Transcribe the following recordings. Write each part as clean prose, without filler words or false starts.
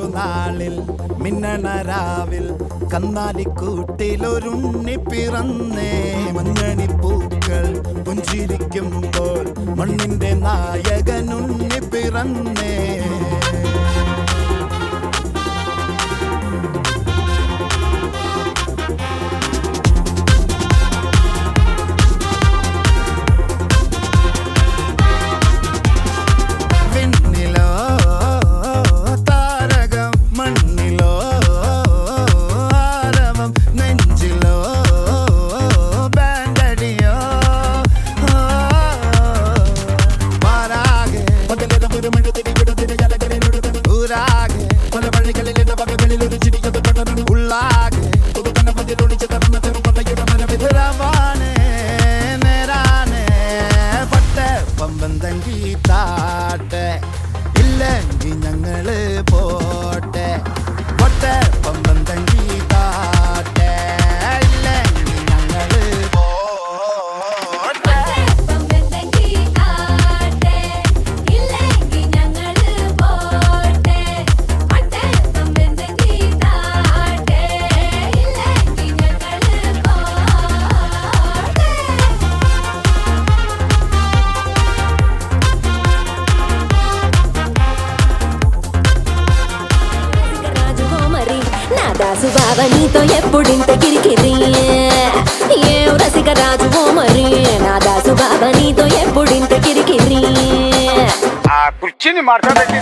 തിരുനാളിൽ മിന്നണരാവിൽ കന്നാലിക്കൂട്ടിലൊരുണ്ണി പിറന്നേ. മഞ്ഞണിപ്പൂക്കൾ പുഞ്ചിരിക്കുമ്പോൾ മണ്ണിന്റെ നായകനുണ്ണി പിറന്നേ. ഇല്ലെങ്കിൽ ഞങ്ങള് പോട്ടെ പൊട്ടെ പമ്പം തങ്കി താട്ടെ. ഇല്ലെങ്കിൽ ഞങ്ങള് പോട്ടെ പമ്പം തങ്കി താട്ടെ. ഇല്ലെങ്കിൽ ഞങ്ങള് പോട്ടെ പൊട്ടെ പമ്പം തങ്കി താട്ടെ. ഇല്ലെങ്കിൽ ഞങ്ങള് പോട്ടെ. సుబాబా నీతో ఎప్పుడింత కిరికిరి ఏం రసిక రాజు ఓ మరి నా దాసు బాబా నీతో ఎప్పుడింత కిరికిరి. ఆ కుర్చీని మార్చబెట్టి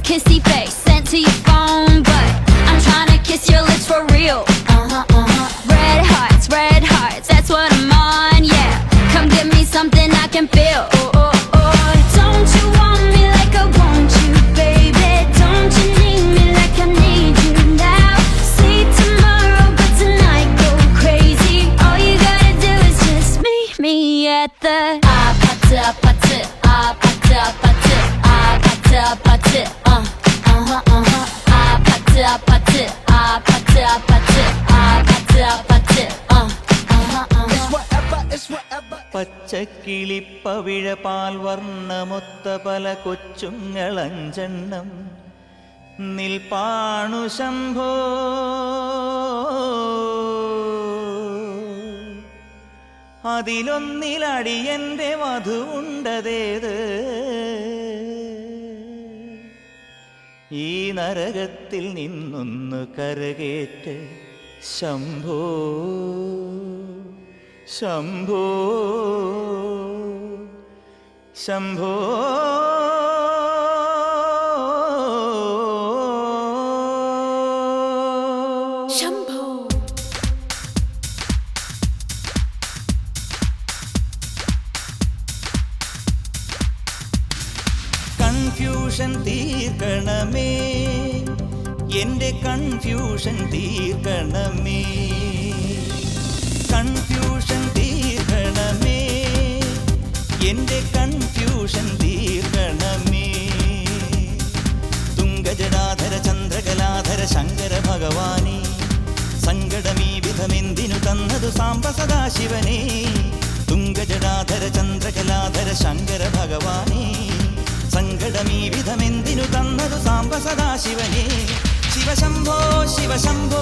Kissy face, sent to your phone, but I'm trying to kiss your lips for real. Red hearts, that's what I'm on, yeah. Come give me something I can feel. Don't you want me like I want you, baby? Don't you need me like I need you now? See tomorrow, but tonight go crazy. All you gotta do is just meet me at the party. പച്ചക്കിളിപ്പവിഴപാൽ വർണ്ണമൊത്ത പല കൊച്ചുങ്ങളഞ്ചെണ്ണം നിൽപ്പാണു ശംഭോ. അതിലൊന്നിലടിയന്റെ വധുവുണ്ടതേത് ഈ നരകത്തിൽ നിന്നൊന്നു കരകേറ്റ് ശംഭോ ശംഭോ ശംഭോ. Confusion തീർക്കണമേ എൻ്റെ confusion തീർക്കണമേ. Confusion തീർക്കണമേ എൻ്റെ confusion തീർക്കണമേ. തുംഗജടാധര ചന്ദ്രകലാധര ശങ്കര ഭഗവാനേ സങ്കടമീ വിധമെന്തിനു തന്നതു സാംബ സദാശിവനേ. തുംഗജടാധര ചന്ദ്രകലാധര ശങ്കര ഭഗവാനേ സങ്കടമീ വിധമെന്തിനു തന്നതു സാംബ സദാശിവനേ. ശിവശംഭോ ശിവശംഭോ